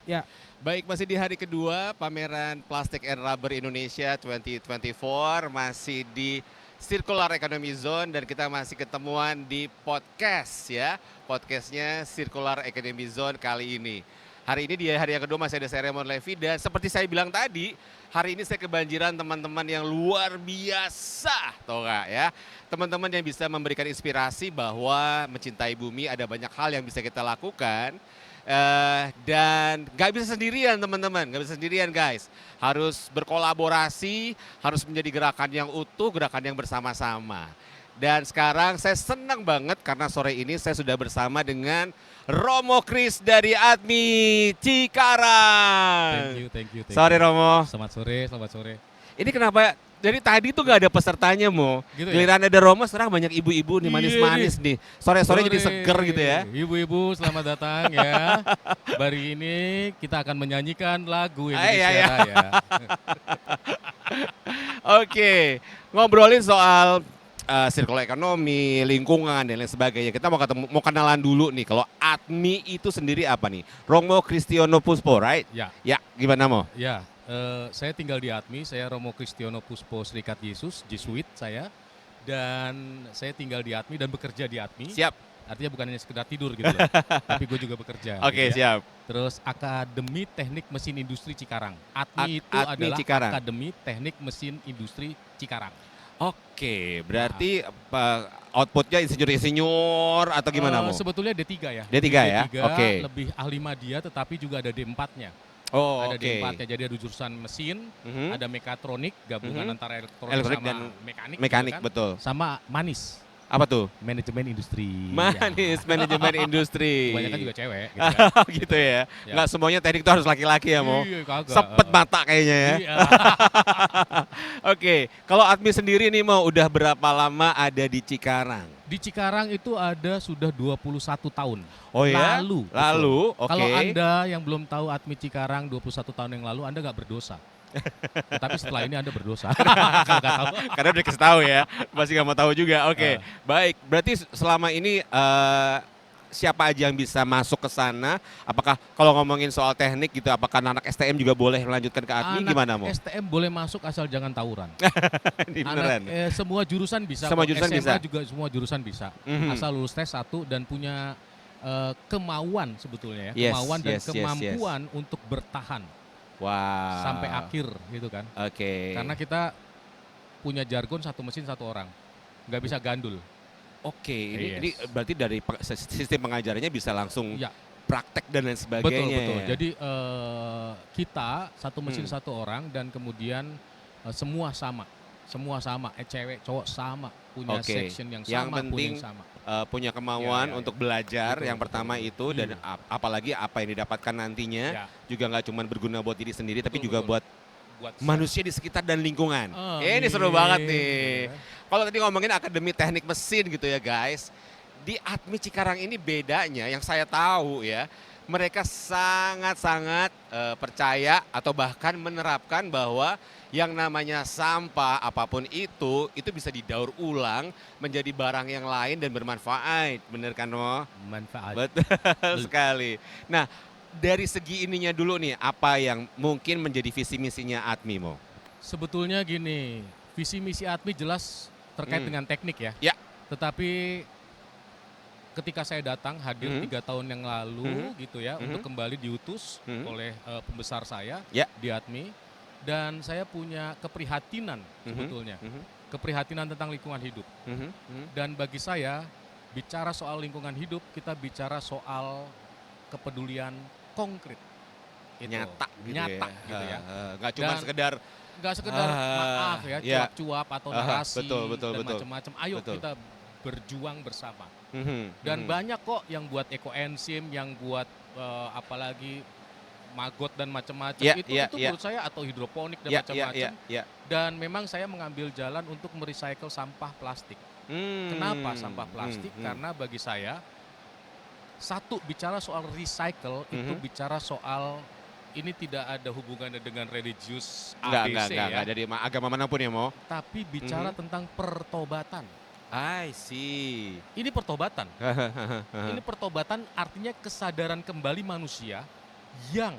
Ya, Baik, masih di hari kedua pameran Plastic and Rubber Indonesia 2024, masih di Circular Economy Zone dan kita masih ketemuan di podcast ya. Podcastnya Circular Economy Zone kali ini. Hari ini di hari yang kedua masih ada saya Raymond Levi dan seperti saya bilang tadi, hari ini saya kebanjiran teman-teman yang luar biasa, tau gak ya? Teman-teman yang bisa memberikan inspirasi bahwa mencintai bumi ada banyak hal yang bisa kita lakukan. Dan gak bisa sendirian teman-teman, gak bisa sendirian guys. Harus berkolaborasi, harus menjadi gerakan yang utuh, gerakan yang bersama-sama. Dan sekarang saya senang banget karena sore ini saya sudah bersama dengan Romo Kris dari ADMI Cikarang. thank you, thank Sorry you. Romo, Selamat sore. ini kenapa dari tadi tuh gak ada pesertanya Mo. Gitu ya? Giliran ada Romo sekarang banyak ibu-ibu nih Iya manis-manis nih. Sore-sore jadi Sore. seger gitu ya. Ibu-ibu selamat datang ya. Hari ini kita akan menyanyikan lagu Ah, iya, Indonesia iya. Raya. Oke, ngobrolin soal circular ekonomi, lingkungan dan lain sebagainya. Kita mau kenalan dulu nih. Kalau ADMI itu sendiri apa nih? Romo Kristiono Puspo, right? Ya, Ya, gimana Mo? ya. Saya tinggal di ADMI, saya Romo Kristiono Puspo Serikat Yesus, Jesuit saya. Dan saya tinggal di ADMI dan bekerja di ADMI. Siap. Artinya bukan hanya sekedar tidur gitu loh, tapi gue juga bekerja. Oke, gitu ya. siap. Terus Akademi Teknik Mesin Industri Cikarang. ATMI itu ATMI adalah Cikarang. Akademi Teknik Mesin Industri Cikarang. Oke, berarti outputnya insinyur-insinyur atau gimana Mo? Sebetulnya D3 ya. D3 ya? Oke. Lebih ahli media tetapi juga ada D4-nya. Oh, Ada oke. D4-nya, jadi ada jurusan mesin, Mhm. ada mekatronik, gabungan Mhm. antara elektronik, Elektronik sama dan mekanik. Mekanik, gitu kan. betul. Sama manis, Apa tuh? manajemen industri. Manis, manajemen industri. Kebanyakan juga cewek gitu kan. Gitu ya. Ya. Nggak semuanya teknik itu harus laki-laki ya, Mo. Iya, kagak. Sepet mata kayaknya ya. Iya. Oke, kalau ADMI sendiri nih Mo, udah berapa lama ada di Cikarang? Di Cikarang itu ada sudah 21 tahun. Oh ya? Lalu. betul. Lalu, oke. Kalau Anda yang belum tahu ADMI Cikarang 21 tahun yang lalu, Anda nggak berdosa. Tetapi setelah ini Anda berdosa. Kalau nggak tahu. Karena udah kasih tahu ya, masih nggak mau tahu juga. Oke, Ah. baik. Berarti selama ini siapa aja yang bisa masuk ke sana? Apakah kalau ngomongin soal teknik gitu, apakah anak STM juga boleh melanjutkan ke ADMI? Anak Gimana Mo? STM boleh masuk asal jangan tawuran. Ini beneran. Semua jurusan bisa. Semua kok. jurusan SMA bisa? juga semua jurusan bisa. Mhm. Asal lulus tes 1 dan punya kemauan sebetulnya ya. Yes, Kemauan dan yes, yes, kemampuan untuk bertahan Wah. sampai akhir gitu kan. Oke. Karena kita punya jargon satu mesin satu orang. Nggak bisa gandul. Oke, Yes. ini berarti dari sistem pengajarannya bisa langsung Ya, praktek dan lain betul sebagainya. betul. ya? Jadi kita satu mesin Hmm. satu orang dan kemudian semua sama. Semua sama, cewek, cowok sama, punya Oke. section yang Yang sama, pun penting yang sama. Punya kemauan Ya, ya, untuk ya. belajar Betul, yang betul, pertama betul. itu dan Iya. apalagi apa yang didapatkan nantinya Ya, juga nggak cuma berguna buat diri sendiri tapi betul, juga betul. buat Buat manusia di sekitar dan lingkungan. Amin. Ini seru banget nih. Gitu kan. Kalau tadi ngomongin Akademi Teknik Mesin gitu ya guys, di ADMI Cikarang ini bedanya yang saya tahu ya, mereka sangat-sangat percaya atau bahkan menerapkan bahwa yang namanya sampah apapun itu bisa didaur ulang menjadi barang yang lain dan bermanfaat. Bener kan Mo? Manfaat. Betul sekali. Nah, dari segi ininya dulu nih, apa yang mungkin menjadi visi misinya ADMI Mo? Sebetulnya gini, visi misi ADMI jelas terkait Hmm. dengan teknik ya. Ya. Tetapi ketika saya datang hadir Mhm. 3 tahun yang lalu Mhm. gitu ya, Mhm. untuk kembali diutus Mhm. oleh pembesar saya Ya. di ADMI, dan saya punya keprihatinan sebetulnya, Mhm. keprihatinan tentang lingkungan hidup. Mhm. Mhm. Dan bagi saya bicara soal lingkungan hidup, kita bicara soal kepedulian konkret. Itu. Nyata gitu Nyata ya. gitu ya. Nggak cuma Dan sekedar nggak sekedar maaf ya, ya. cuap-cuap atau narasi Betul, betul, dan betul. macam-macam. Ayo Betul. kita berjuang bersama. Mhm. Dan Mhm. banyak kok yang buat ekoenzim, yang buat apalagi maggot dan macam-macam. Ya, itu ya, itu ya. menurut saya, atau hidroponik dan Ya, ya, macam-macam. ya, ya. Dan memang saya mengambil jalan untuk merecycle sampah plastik. Kenapa sampah plastik? Karena bagi saya, satu, bicara soal recycle itu Mhm. bicara soal ini tidak ada hubungannya dengan religius Enggak, ABC ya, enggak dari agama manapun ya, Mo. tapi bicara tentang pertobatan. I see. Ini pertobatan. Ini pertobatan artinya kesadaran kembali manusia yang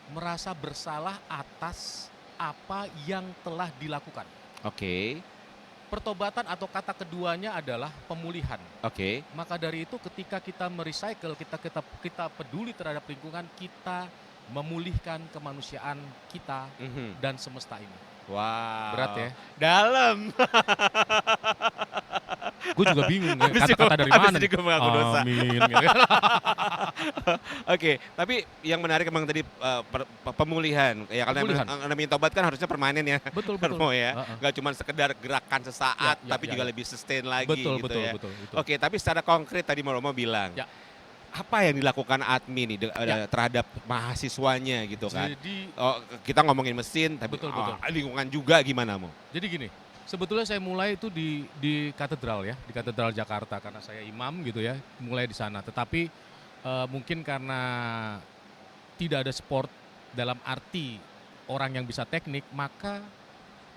merasa bersalah atas apa yang telah dilakukan. Oke. Pertobatan atau kata keduanya adalah pemulihan. Oke. Maka dari itu ketika kita merecycle, kita peduli terhadap lingkungan, kita memulihkan kemanusiaan kita dan semesta ini. Wow. Berat ya? Dalam. Gue juga bingung ya, Abis kata-kata dari mana? Abis itu gue mengaku dosa. Amin. Oke, tapi yang menarik emang tadi pemulihan. Ya karena Pemulihan. namanya tobat kan harusnya permanen ya. Betul. Romo ya. Gak cuma sekedar gerakan sesaat, Ya, tapi juga lebih sustain lagi betul, gitu betul, ya. betul. Oke, tapi secara konkret tadi Romo bilang. Ya. Apa yang dilakukan ATMI nih terhadap mahasiswanya gitu kan? Jadi Kita ngomongin mesin, tapi betul. lingkungan juga gimana Mo? Jadi gini, sebetulnya saya mulai itu di katedral ya, di katedral Jakarta karena saya imam gitu ya, mulai di sana. Tetapi mungkin karena tidak ada sport dalam arti orang yang bisa teknik, maka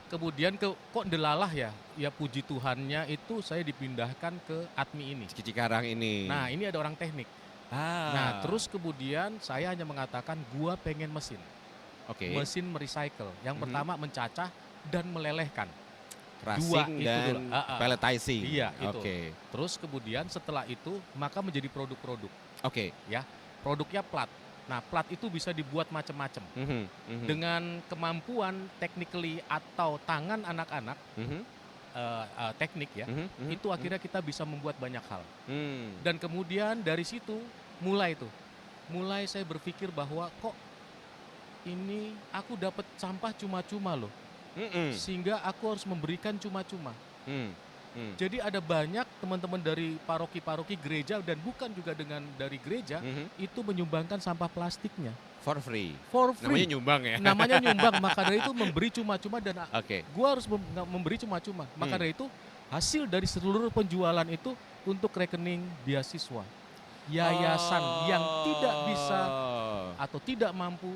kemudian kok delalah ya puji Tuhannya itu saya dipindahkan ke ATMI ini. Cikarang ini. Nah ini ada orang teknik. Nah terus kemudian saya hanya mengatakan gua pengen mesin. Oke. Mesin merecycle. Yang pertama mencacah dan melelehkan. Crushing dan pelletizing. Iya itu. Oke. Terus kemudian setelah itu maka menjadi produk-produk. Oke. Ya, produknya plat. Nah plat itu bisa dibuat macam-macam. Dengan kemampuan technically atau tangan anak-anak, teknik ya, itu akhirnya kita bisa membuat banyak hal. Dan kemudian dari situ mulai saya berpikir bahwa kok ini aku dapat sampah cuma-cuma loh. Sehingga aku harus memberikan cuma-cuma. Jadi ada banyak teman-teman dari paroki-paroki gereja dan bukan juga dari gereja itu menyumbangkan sampah plastiknya. For free. Namanya nyumbang ya. Namanya nyumbang, maka dari itu memberi cuma-cuma dan gua harus memberi cuma-cuma. Maka dari itu hasil dari seluruh penjualan itu untuk rekening beasiswa. Yayasan yang tidak bisa atau tidak mampu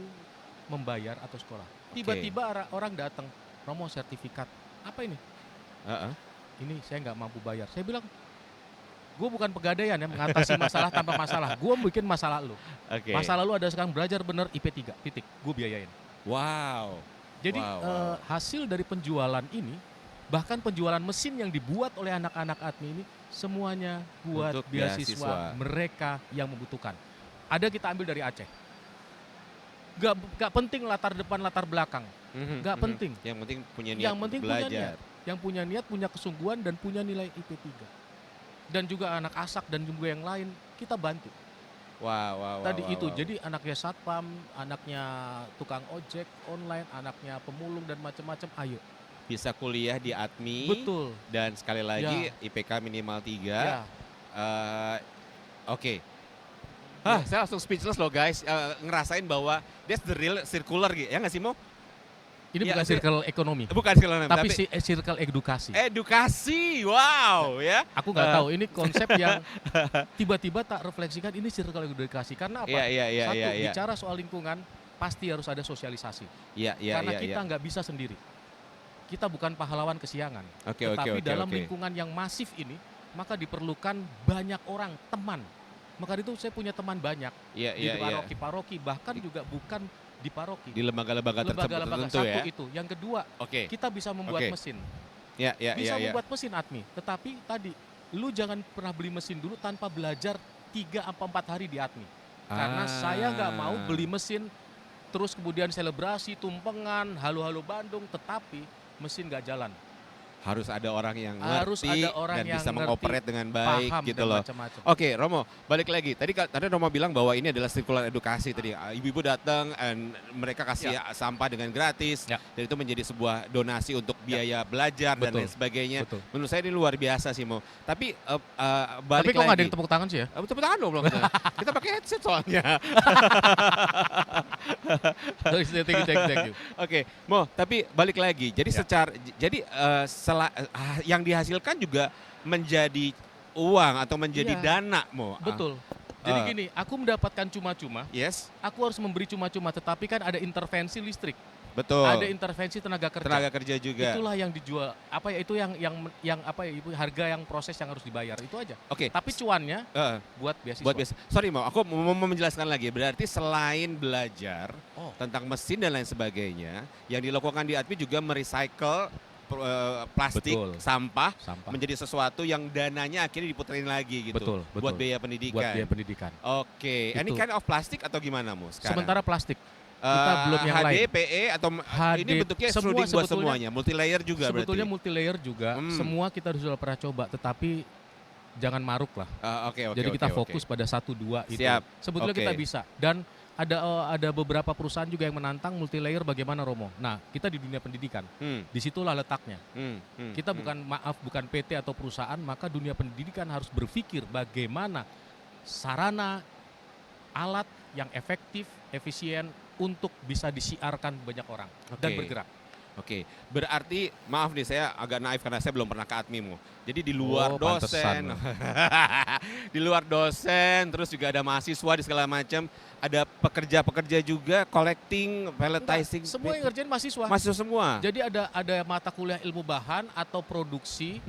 membayar atau sekolah. Tiba-tiba orang datang, Romo sertifikat. Apa ini? Ini saya nggak mampu bayar. Saya bilang, gue bukan pegadaian ya mengatasi masalah tanpa masalah. Gue bikin masalah lu. Masalah lu ada sekarang belajar bener IP 3, titik. Gue biayain. Wow. Jadi hasil dari penjualan ini, bahkan penjualan mesin yang dibuat oleh anak-anak ATMI ini, semuanya buat beasiswa mereka yang membutuhkan. Ada kita ambil dari Aceh. Gak penting latar depan, latar belakang. Gak penting. Yang penting punya niat belajar. Yang punya niat, punya kesungguhan, dan punya nilai IP 3. Dan juga anak asak dan juga yang lain, kita bantu. Tadi itu, jadi anaknya satpam, anaknya tukang ojek online, anaknya pemulung dan macam-macam, ayo. Bisa kuliah di ATMI. Betul. Dan sekali lagi IPK minimal 3. Saya langsung speechless loh guys, ngerasain bahwa that's the real circular gitu, ya nggak sih Mo? Ini bukan circle ekonomi. Bukan circle ekonomi, tapi circle edukasi. Edukasi, wow ya. Aku nggak tahu, ini konsep yang tiba-tiba tak refleksikan, ini circle edukasi. Karena apa? Satu, bicara soal lingkungan, pasti harus ada sosialisasi. Karena kita nggak bisa sendiri. Kita bukan pahlawan kesiangan. Tetapi dalam lingkungan yang masif ini, maka diperlukan banyak orang, teman. Maka itu saya punya teman banyak di paroki-paroki, bahkan juga bukan di paroki. Di lembaga-lembaga tertentu ya. Satu itu. Yang kedua, kita bisa membuat mesin. Bisa membuat mesin ATMI. Tetapi tadi, lu jangan pernah beli mesin dulu tanpa belajar 3-4 hari di ATMI. Karena saya nggak mau beli mesin, terus kemudian selebrasi, tumpengan, halo-halo Bandung, tetapi mesin nggak jalan. Harus ada orang yang ngerti dan bisa mengoperate dengan baik paham gitu dan loh. Macam-macam. Oke, Romo, balik lagi. Tadi Romo bilang bahwa ini adalah sirkular edukasi tadi. Ibu-ibu datang dan mereka kasih sampah dengan gratis. Dan itu menjadi sebuah donasi untuk biaya belajar dan lain sebagainya. Menurut saya ini luar biasa sih, Mo. Tapi balik lagi. Tapi kok nggak ada yang tepuk tangan sih ya? Tepuk tangan dong belum. Kita pakai headset soalnya. Thank you. Oke, Mo, tapi balik lagi. Jadi yang dihasilkan juga menjadi uang atau menjadi dana, Mo. Betul. Jadi gini, aku mendapatkan cuma-cuma. Yes. Aku harus memberi cuma-cuma, tetapi kan ada intervensi listrik. Betul. Ada intervensi tenaga kerja. Tenaga kerja juga. Itulah yang dijual. Apa ya, itu yang apa ya, Ibu, harga yang proses yang harus dibayar itu aja. Oke. Tapi cuannya buat beasiswa. Buat beasiswa. Sorry mau, aku mau menjelaskan lagi. Berarti selain belajar tentang mesin dan lain sebagainya, yang dilakukan di ATMI juga merecycle plastik, sampah menjadi sesuatu yang dananya akhirnya diputerin lagi gitu. Betul. Buat biaya pendidikan. Buat biaya pendidikan. Oke. Ini kind of plastik atau gimana Mu sekarang? Sementara plastik. Kita belum yang HD, lain. PE atau HD, ini bentuknya extruding buat semuanya, multi-layer juga sebetulnya berarti? Multi-layer juga, semua kita sudah pernah coba, tetapi jangan maruk lah. Jadi kita fokus pada 1-2 itu. Siap. Sebetulnya kita bisa. Dan ada beberapa perusahaan juga yang menantang multi-layer bagaimana Romo. Nah, kita di dunia pendidikan, disitulah letaknya. Kita bukan PT atau perusahaan, maka dunia pendidikan harus berpikir bagaimana sarana, alat yang efektif, efisien untuk bisa disiarkan banyak orang dan bergerak. Oke, berarti maaf nih saya agak naif karena saya belum pernah ke ATMI. Jadi di luar dosen, di luar dosen, terus juga ada mahasiswa di segala macam, ada pekerja-pekerja juga, collecting, pelletizing. Semua yang ngerjain mahasiswa. Mahasiswa semua. Jadi ada mata kuliah ilmu bahan atau produksi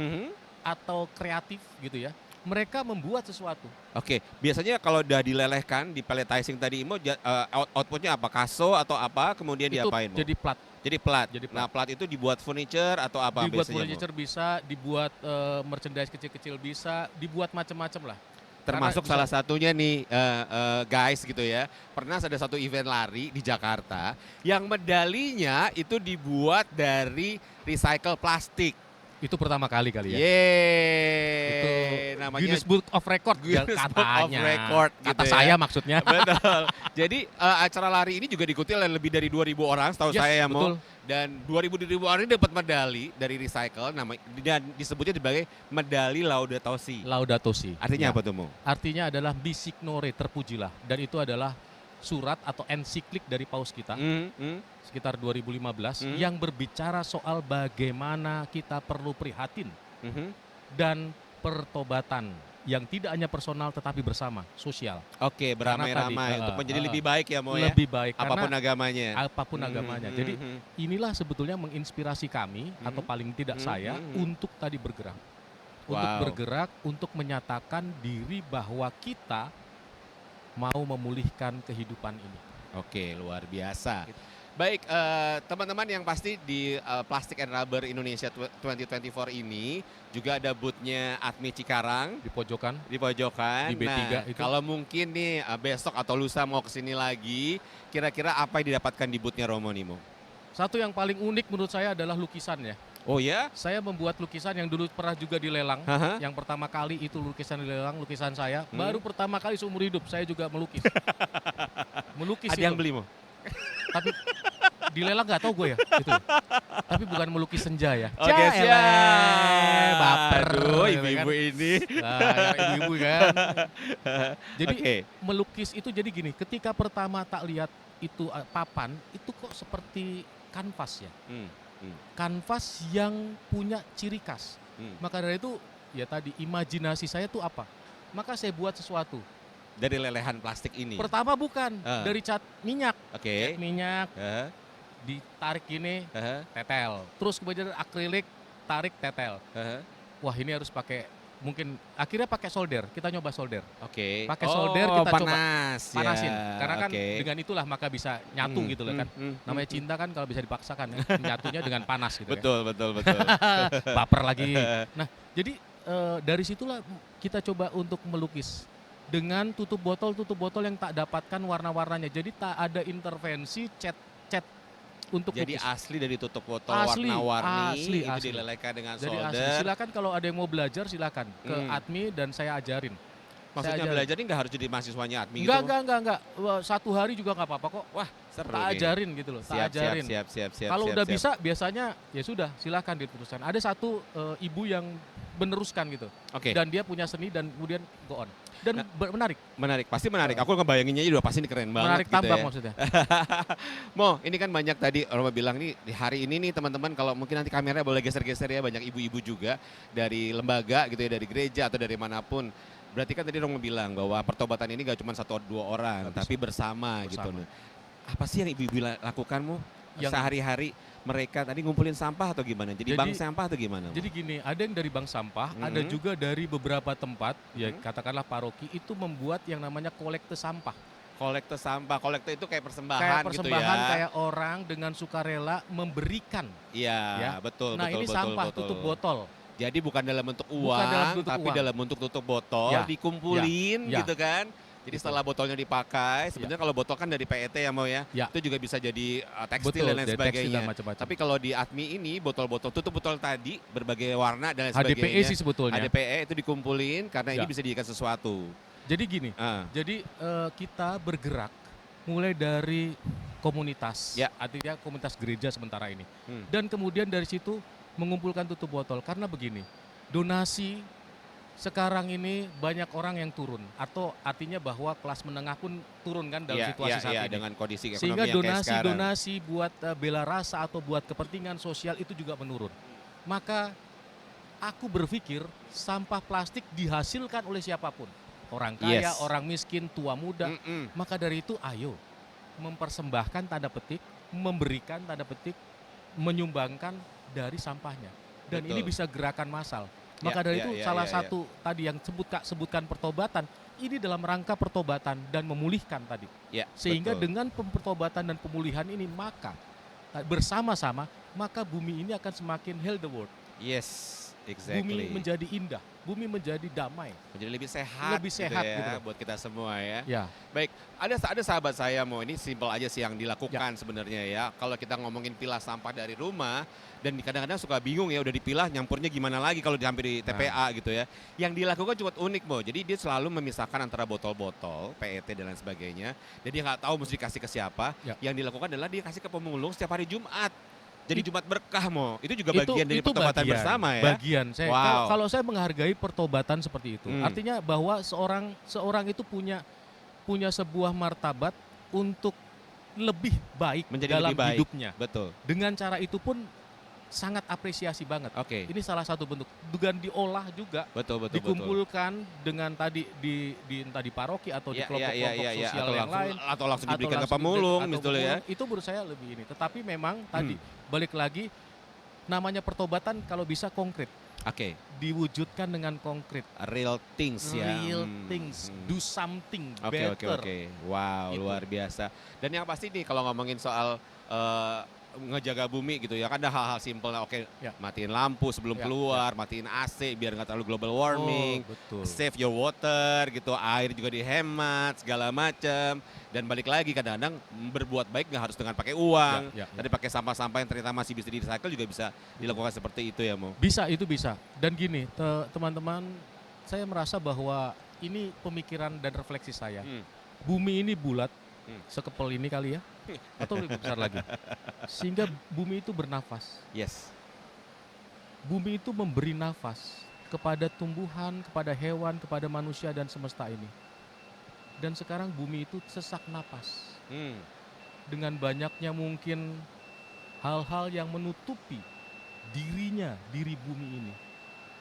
atau kreatif gitu ya. Mereka membuat sesuatu. Oke, biasanya kalau udah dilelehkan di pelletizing tadi Imo, outputnya apa? Kaso atau apa? Kemudian itu diapain? Jadi plat. Jadi plat. Nah, plat itu dibuat furniture atau apa dibuat biasanya? Dibuat furniture bisa, dibuat merchandise kecil-kecil bisa, dibuat macam-macam lah. Termasuk salah satunya nih guys gitu ya. Pernah ada satu event lari di Jakarta yang medalinya itu dibuat dari recycle plastik. Itu pertama kali ya. Itu namanya Guinness Book of Record katanya. Kata gitu saya ya. maksudnya. Betul. Jadi acara lari ini juga diikuti oleh lebih dari 2.000 orang setahu saya ya Mo. Dan 2.000 orang ini dapat medali dari recycle dan disebutnya sebagai medali Laudato Si. Laudato Si. Artinya apa tuh Mo? Artinya adalah Bisignore, terpujilah. Dan itu adalah surat atau ensiklik dari paus kita sekitar 2015 yang berbicara soal bagaimana kita perlu prihatin dan pertobatan yang tidak hanya personal tetapi bersama, sosial. Oke, beramai-ramai untuk menjadi lebih baik ya Mo ya? Lebih baik. Apapun agamanya. Apapun agamanya. Jadi inilah sebetulnya menginspirasi kami atau paling tidak saya untuk tadi bergerak. Untuk bergerak, untuk menyatakan diri bahwa kita mau memulihkan kehidupan ini. Oke, luar biasa. Baik, teman-teman yang pasti di Plastic and Rubber Indonesia 2024 ini juga ada booth-nya ATMI Cikarang. Di pojokan. Di pojokan. Di B3 itu. Kalau mungkin nih besok atau lusa mau kesini lagi, kira-kira apa yang didapatkan di booth-nya Romo Nimo? Satu yang paling unik menurut saya adalah lukisan ya. Oh ya? Saya membuat lukisan yang dulu pernah juga dilelang. Yang pertama kali itu lukisan dilelang, lukisan saya. Baru pertama kali seumur hidup saya juga melukis. Melukis ada itu. Yang beli Mo? Tapi dilelang nggak tahu gue ya. Gitu. Tapi bukan melukis senja ya. Oke, siap. Baper. Aduh, ibu-ibu ini. Ibu-ibu kan. Jadi melukis itu jadi gini, ketika pertama tak lihat itu papan, itu kok seperti kanvas ya. Kanvas yang punya ciri khas. Maka dari itu ya tadi imajinasi saya tuh apa? Maka saya buat sesuatu. Dari lelehan plastik ini? Pertama bukan, dari cat minyak. Oke. Cat minyak, ditarik gini, tetel. Terus kemudian akrilik, tarik, tetel. Wah ini harus pakai, mungkin akhirnya pakai solder, kita nyoba solder. Oke. Pakai solder kita panas, coba panasin. Karena kan dengan itulah maka bisa nyatu gitu loh kan. Namanya cinta kan kalau bisa dipaksakan ya, nyatunya dengan panas gitu. Betul. Baper lagi. Nah jadi dari situlah kita coba untuk melukis. Dengan tutup botol yang tak dapatkan warna-warnanya. Jadi tak ada intervensi cat untuk jadi lukis. Asli dari tutup botol warna-warni itu dilelehkan dengan solder. Silakan kalau ada yang mau belajar silakan ke ATMI dan saya ajarin. Maksudnya belajar ini nggak harus jadi mahasiswanya ATMI gitu? Enggak. 1 hari juga nggak apa-apa kok. Wah, seru. Tak ajarin gitu loh. Siap. Kalau udah bisa biasanya ya sudah silakan diteruskan. Ada satu ibu yang meneruskan gitu. Dan dia punya seni dan kemudian go on. Dan menarik. Pasti menarik. Aku ngebayanginnya udah pasti ini keren banget. Menarik tambang maksudnya. Mo, ini kan banyak tadi Roma bilang nih di hari ini nih teman-teman kalau mungkin nanti kameranya boleh geser-geser ya, banyak ibu-ibu juga dari lembaga gitu ya, dari gereja atau dari manapun. Berarti kan tadi Roma bilang bahwa pertobatan ini gak cuma 1 atau 2 orang, tapi bersama gitu. Apa sih yang ibu-ibu lakukan Mo? sehari-hari mereka tadi ngumpulin sampah atau gimana? Jadi bank sampah atau gimana? Jadi gini, ada yang dari bank sampah, ada juga dari beberapa tempat, ya katakanlah paroki itu membuat yang namanya kolekte sampah. Kolekte sampah, kolekte itu kayak persembahan, kayak persembahan gitu ya. Kayak orang dengan sukarela memberikan. Iya, ya. betul. Nah betul, ini betul, sampah betul. tutup botol. Jadi bukan dalam bentuk uang, tapi dalam bentuk tutup botol, dikumpulin gitu kan. Jadi setelah botolnya dipakai, sebenarnya kalau botol kan dari PET ya Mo ya, itu juga bisa jadi tekstil dan lain sebagainya. Tapi kalau di ATMI ini botol-botol tutup botol tadi berbagai warna dan lain sebagainya. HDPE sih sebetulnya. HDPE itu dikumpulin karena ini bisa dijadikan sesuatu. Jadi gini, kita bergerak mulai dari komunitas, artinya komunitas gereja sementara ini. Dan kemudian dari situ mengumpulkan tutup botol. Karena begini, donasi sekarang ini banyak orang yang turun. Atau artinya bahwa kelas menengah pun turun kan dalam situasi saat ini. Dengan kondisi ekonomi sehingga yang kayak sekarang. donasi buat bela rasa atau buat kepentingan sosial itu juga menurun. Maka aku berpikir sampah plastik dihasilkan oleh siapapun. Orang kaya, orang miskin, tua muda. Maka dari itu ayo mempersembahkan tanda petik, memberikan tanda petik, menyumbangkan dari sampahnya. Dan ini bisa gerakan massal. Maka dari itu salah satu tadi yang sebutkan pertobatan, ini dalam rangka pertobatan dan memulihkan tadi. Sehingga dengan pertobatan dan pemulihan ini maka bersama-sama maka bumi ini akan semakin heal the world. Exactly. Bumi menjadi indah, bumi menjadi damai, menjadi lebih sehat gitu ya, buat kita semua ya. Baik, ada sahabat saya Mo, ini simpel aja sih yang dilakukan sebenarnya ya. Kalau kita ngomongin pilah sampah dari rumah dan kadang-kadang suka bingung ya, udah dipilah nyampurnya gimana lagi kalau dihampir di TPA gitu ya. Yang dilakukan cukup unik Mo, jadi dia selalu memisahkan antara botol-botol PET dan lain sebagainya. Jadi dia nggak tahu mesti dikasih ke siapa. Yang dilakukan adalah dia kasih ke pemulung setiap hari Jumat. Jadi Jumat berkah Mo, itu juga bagian dari pertobatan bersama ya. Bagian saya, kalau saya menghargai pertobatan seperti itu, artinya bahwa seorang itu punya sebuah martabat untuk lebih baik dalam hidupnya. Betul. Dengan cara itu pun sangat apresiasi banget. Ini salah satu bentuk. Dengan diolah juga, dikumpulkan dengan tadi entah di paroki atau di kelompok-kelompok sosial yang lain, atau langsung diberikan ke pemulung misalnya ya. Itu menurut saya lebih ini. Tetapi memang tadi balik lagi namanya pertobatan kalau bisa konkret. Diwujudkan dengan konkret. Real things ya. Real things. Do something better. Wow, luar biasa. Dan yang pasti nih kalau ngomongin soal ngejaga bumi gitu ya, kan ada hal-hal simpel. Matiin lampu sebelum keluar, matiin AC biar nggak terlalu global warming, save your water gitu, air juga dihemat segala macam. Dan balik lagi kadang-kadang berbuat baik nggak harus dengan pakai uang, tadi pakai sampah-sampah yang ternyata masih bisa di-recycle juga bisa dilakukan seperti itu ya Mo. Itu bisa. Dan gini teman-teman, saya merasa bahwa ini pemikiran dan refleksi saya. Bumi ini bulat, sekepel ini kali ya, atau lebih besar lagi, sehingga bumi itu bernafas. Bumi itu memberi nafas kepada tumbuhan, kepada hewan, kepada manusia dan semesta ini. Dan sekarang bumi itu sesak napas. Dengan banyaknya mungkin hal-hal yang menutupi diri bumi ini,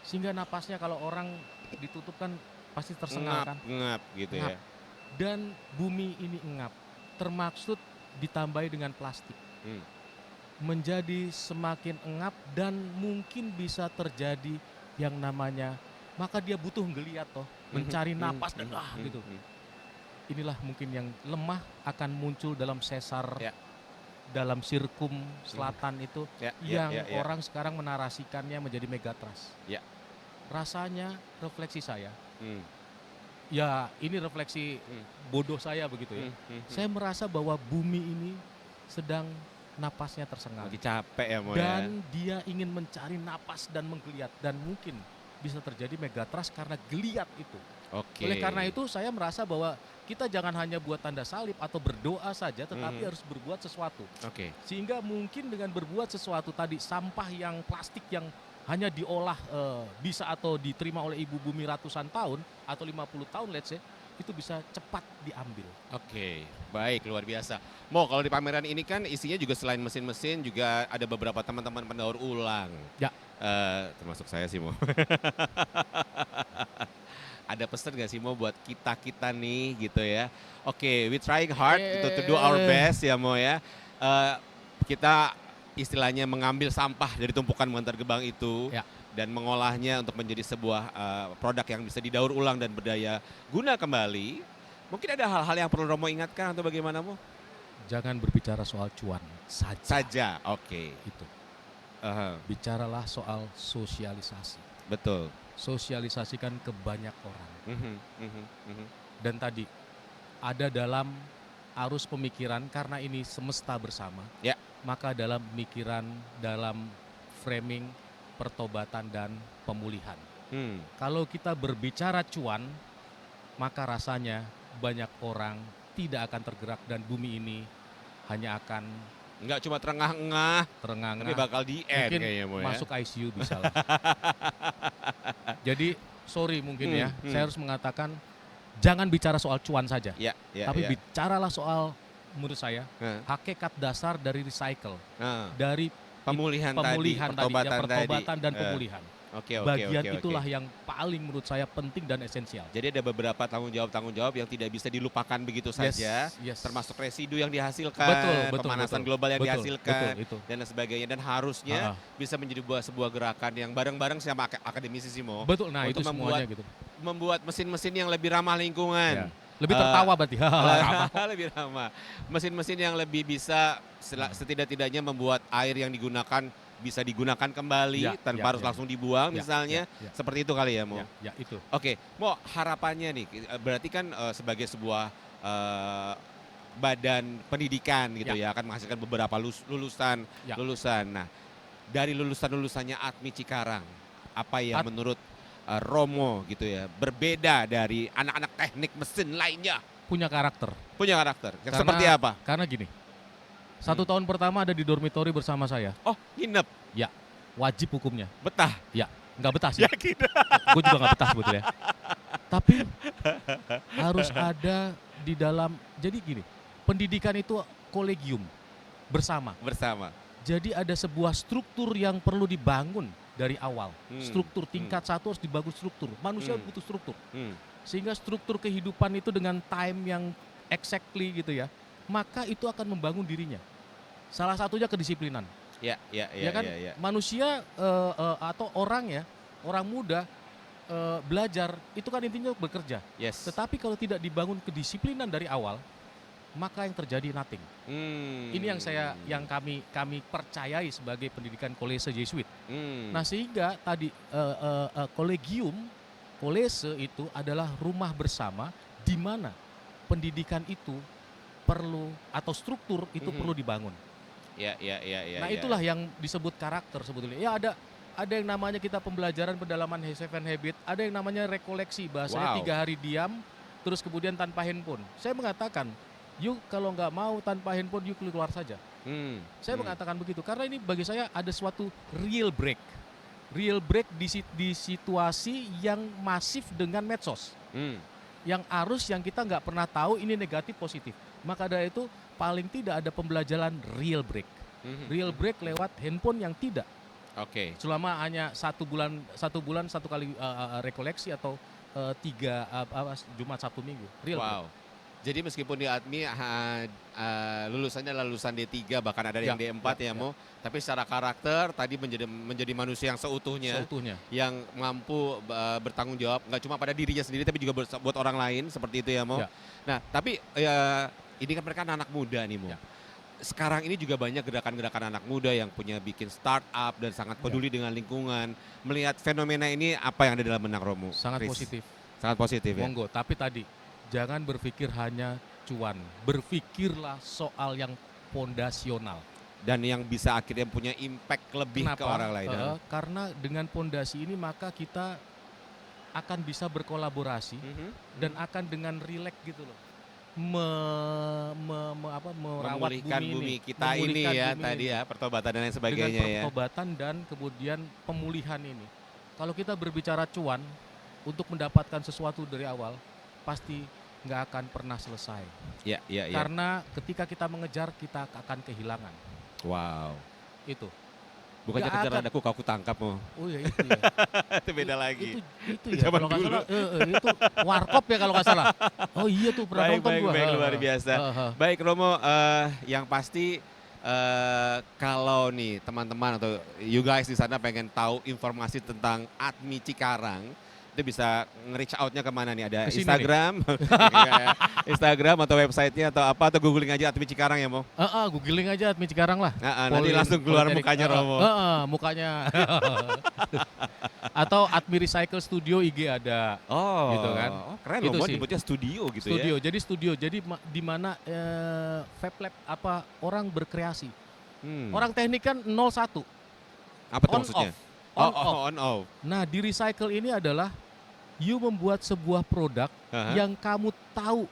sehingga napasnya kalau orang ditutupkan pasti tersengal kan, ngap gitu ya. Dan bumi ini engap, termaksud ditambahi dengan plastik, menjadi semakin engap dan mungkin bisa terjadi yang namanya, maka dia butuh geliat mencari napas dan gitu. Inilah mungkin yang lemah akan muncul dalam sesar, dalam sirkum selatan itu, yang orang sekarang menarasikannya menjadi megatrust. Rasanya refleksi saya. Ya ini refleksi bodoh saya begitu ya. Saya merasa bahwa bumi ini sedang napasnya tersengal. Lagi capek ya Mo ya. Dan dia ingin mencari napas dan menggeliat. Dan mungkin bisa terjadi megatrust karena geliat itu. Oleh karena itu saya merasa bahwa kita jangan hanya buat tanda salib atau berdoa saja, tetapi harus berbuat sesuatu. Sehingga mungkin dengan berbuat sesuatu tadi, sampah yang plastik yang hanya diolah bisa atau diterima oleh ibu bumi ratusan tahun atau 50 tahun let's say, itu bisa cepat diambil. Baik, luar biasa. Mo, kalau di pameran ini kan isinya juga selain mesin-mesin juga ada beberapa teman-teman pendaur ulang. Termasuk saya sih Mo. Ada pesan gak sih Mo buat kita nih gitu ya? We trying hard to do our best ya Mo ya. kita istilahnya mengambil sampah dari tumpukan Bantar Gebang itu Ya. dan mengolahnya untuk menjadi sebuah produk yang bisa didaur ulang dan berdaya guna kembali. Mungkin ada hal-hal yang perlu Romo ingatkan atau bagaimana, Mo? Jangan berbicara soal cuan Saja, oke. itu. Aha, Bicaralah soal sosialisasi. betul. Sosialisasikan ke banyak orang. Mhm, mhm, mhm. Dan tadi ada dalam arus pemikiran karena ini semesta bersama. Ya. Maka dalam pemikiran, dalam framing pertobatan dan pemulihan. Hmm. Kalau kita berbicara cuan, maka rasanya banyak orang tidak akan tergerak dan bumi ini hanya akan Nggak cuma terengah-engah, tapi terengah-engah, bakal di end mungkin kayaknya, Mo, ya. masuk ICU bisa lah. Jadi sorry mungkin ya, saya harus mengatakan jangan bicara soal cuan saja, Ya, ya, tapi ya. bicaralah soal menurut saya Nah, hakikat dasar dari recycle, nah, dari pemulihan pemulihan tadi, tadi, ya, pertobatan pertobatan dan tadi. pemulihan. Oke, oke, Bagian oke, oke. itulah yang paling menurut saya penting dan esensial. Jadi ada beberapa tanggung jawab yang tidak bisa dilupakan begitu saja, Yes. termasuk residu yang dihasilkan, Betul, pemanasan betul. global yang Betul, dihasilkan, betul, itu. dan lain sebagainya. Dan harusnya bisa menjadi sebuah gerakan yang bareng-bareng sama akademisi sih, Mo. Betul, nah itu Untuk semuanya gitu. membuat mesin-mesin yang lebih ramah lingkungan. Ya. Lebih tertawa berarti. Lebih ramah. Mesin-mesin yang lebih bisa setidak-tidaknya membuat air yang digunakan bisa digunakan kembali Ya, tanpa ya, harus ya. langsung dibuang Ya, misalnya. ya, ya. Seperti itu kali ya, Mo. Ya, itu. Oke, Mo, harapannya nih, berarti kan sebagai sebuah badan pendidikan gitu ya, akan menghasilkan beberapa lulusan. Nah, dari lulusan-lulusannya ATMI Cikarang, apa yang menurut Romo gitu ya, berbeda dari anak-anak teknik mesin lainnya? Punya karakter. Punya karakter. Seperti apa? Karena gini, 1 tahun pertama ada di dormitori bersama saya. Oh, nginep. Ya, wajib hukumnya. Betah. Ya, nggak betah sih. Yakin. Gue juga nggak betah sebetulnya. Tapi harus ada di dalam. Jadi gini, pendidikan itu kolegium bersama. Jadi ada sebuah struktur yang perlu dibangun dari awal. Struktur tingkat 1 harus dibangun struktur. Manusia butuh struktur. Sehingga struktur kehidupan itu dengan time yang exactly gitu ya, maka itu akan membangun dirinya. Salah satunya kedisiplinan. Ya kan? Manusia atau orang muda belajar itu kan intinya bekerja. Yes. Tetapi kalau tidak dibangun kedisiplinan dari awal, maka yang terjadi nothing. Ini yang kami percayai sebagai pendidikan kolese Jesuit. Nah, sehingga tadi kolese itu adalah rumah bersama di mana pendidikan itu perlu atau struktur itu perlu dibangun. Nah, itulah yang disebut karakter sebetulnya. Ya, ada yang namanya kita pembelajaran pendalaman Seven Habit, ada yang namanya rekoleksi, bahasanya 3 hari diam, terus kemudian tanpa handphone. Saya mengatakan, yuk kalau nggak mau tanpa handphone, yuk keluar saja. Saya mengatakan begitu, karena ini bagi saya ada suatu real break di situasi yang masif dengan medsos. Yang kita nggak pernah tahu ini negatif positif. Maka dari itu paling tidak ada pembelajaran real break. Real break lewat handphone yang tidak. Oke. Selama hanya 1 bulan 1 kali rekoleksi atau 3 Jumat Sabtu Minggu. Real break. Jadi meskipun di ATMI lulusannya lulusan D3 bahkan ada yang D4 ya, Mo, tapi secara karakter tadi menjadi manusia yang seutuhnya. Yang mampu bertanggung jawab nggak cuma pada dirinya sendiri tapi juga buat orang lain, seperti itu ya, Mo. Nah, tapi ini kan mereka anak muda nih, Mo. Sekarang ini juga banyak gerakan-gerakan anak muda yang punya bikin startup dan sangat peduli dengan lingkungan. Melihat fenomena ini, apa yang ada dalam benak Romo? Sangat positif. Sangat positif ya. Monggo, tapi tadi jangan berpikir hanya cuan. Berpikirlah soal yang fondasional. Dan yang bisa akhirnya punya impact lebih ke orang lain. Karena dengan fondasi ini maka kita akan bisa berkolaborasi dan akan dengan rileks gitu loh. Merawat memulihkan bumi kita ini ya, tadi ya, pertobatan dan lain sebagainya dengan pertobatan dan kemudian pemulihan ini. Kalau kita berbicara cuan untuk mendapatkan sesuatu dari awal, pasti nggak akan pernah selesai. Karena ketika kita mengejar, kita akan kehilangan. Wow. Itu. Bukannya kejar adaku kau tangkap, Mo. Oh iya, itu ya. Itu beda lagi. Itu ya, kalau nggak salah. Itu warkop ya kalau nggak salah. Oh iya tuh, pernah nonton gua. Baik, luar biasa. Baik, Romo, yang pasti kalau nih teman-teman atau you guys di sana pengen tahu informasi tentang Atmi Cikarang, itu bisa nge-reach out-nya kemana nih? Ada Kesini Instagram, Instagram atau website-nya atau apa, atau googling aja Atmi Cikarang ya Mo? Googling aja Atmi Cikarang lah. Nanti langsung keluar mukanya Romo. Mukanya. Atau Atmi Recycle Studio IG ada. Oh, gitu kan. Oh, keren Itu loh, sih. nyebutnya studio gitu Studio, ya. jadi studio. Jadi di mana Fab Lab apa orang berkreasi. Orang teknik kan 01. Apa tuh On maksudnya? off. On off. Nah, di recycle ini adalah you membuat sebuah produk yang kamu tahu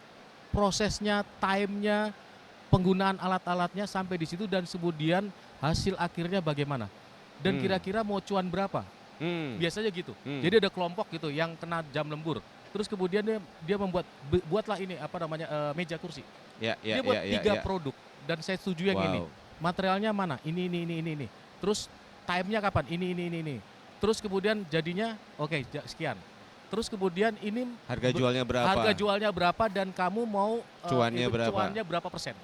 prosesnya, time-nya, penggunaan alat-alatnya sampai di situ dan kemudian hasil akhirnya bagaimana. Dan kira-kira mau cuan berapa? Biasanya gitu. Jadi ada kelompok gitu yang kena jam lembur. Terus kemudian dia buatlah ini apa namanya meja kursi. Dia buat 3 produk dan saya setuju yang ini. Materialnya mana? Ini. Terus time-nya kapan? Ini. Terus kemudian jadinya oke, sekian. Terus kemudian ini Harga jualnya berapa? Harga jualnya berapa dan kamu mau Cuannya berapa? Cuannya berapa persen?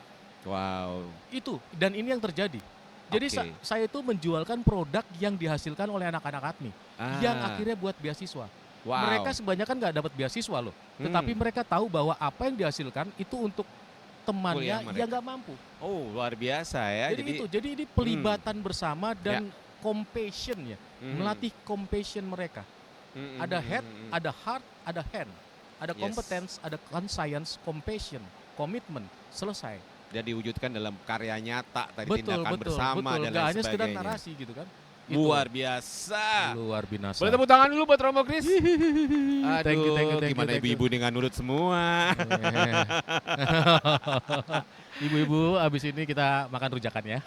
Wow. Itu dan ini yang terjadi. Jadi saya itu menjualkan produk yang dihasilkan oleh anak-anak Atmi yang akhirnya buat beasiswa. Wow. Mereka sebanyak nggak dapat beasiswa loh, tetapi mereka tahu bahwa apa yang dihasilkan itu untuk temannya yang nggak mampu. Oh, luar biasa ya. Jadi ini pelibatan bersama dan compassion ya, melatih compassion mereka. Ada head, ada heart, ada hand, ada competence, ada conscience, compassion, commitment, selesai. Dan diwujudkan dalam karya nyata tadi, Betul, tindakan bersama dan lain nggak hanya sekedar sebagainya. narasi gitu kan. Luar biasa. Luar biasa. Boleh tepuk tangan dulu buat Romo Kris. Aduh, Thank you. gimana ibu-ibu dengan nurut semua. Ibu-ibu, abis ini kita makan rujakan ya.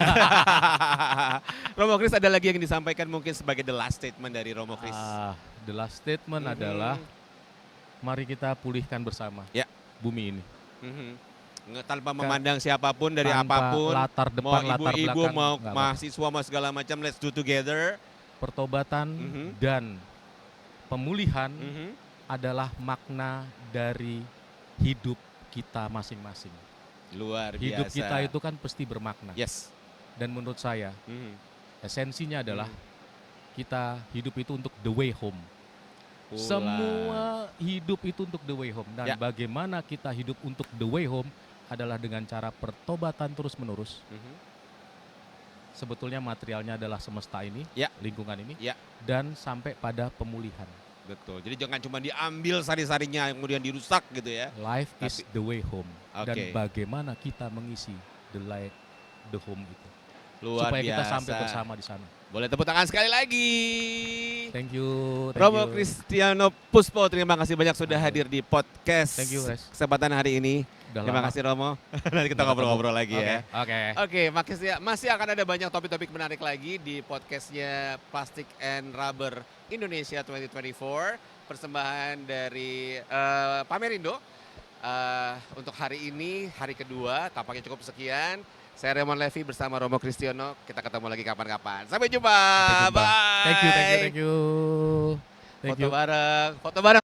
Romo Kris, ada lagi yang disampaikan mungkin sebagai the last statement dari Romo Kris. The last statement adalah mari kita pulihkan bersama bumi ini. Tanpa memandang siapapun dari Tanpa apapun, latar depan, mau latar ibu-ibu, belakang, mau nggak mahasiswa, mau segala macam, let's do together. Pertobatan dan pemulihan adalah makna dari hidup kita masing-masing. Luar biasa. Hidup kita itu kan pasti bermakna. Yes. Dan menurut saya, esensinya adalah kita hidup itu untuk the way home. Semua hidup itu untuk the way home. Dan bagaimana kita hidup untuk the way home adalah dengan cara pertobatan terus-menerus. Sebetulnya materialnya adalah semesta ini, lingkungan ini, dan sampai pada pemulihan. Betul, jadi jangan cuma diambil sari-sarinya kemudian dirusak gitu ya. Life is the way home. Dan bagaimana kita mengisi the home itu. Luar supaya biasa. Kita sampai bersama di sana. Boleh tepuk tangan sekali lagi. Thank you. Romo Kristiano Puspo, terima kasih banyak sudah hadir di podcast kesempatan hari ini. Terima kasih Romo. Nanti kita ngobrol-ngobrol lagi ya. Oke, masih akan ada banyak topik-topik menarik lagi di podcastnya Plastic and Rubber Indonesia 2024. Persembahan dari Pamerindo. Untuk hari ini, hari kedua, tampaknya cukup sekian. Saya Raymond Levy bersama Romo Kristiano. Kita ketemu lagi kapan-kapan. Sampai jumpa. Bye. Thank you. Foto bareng.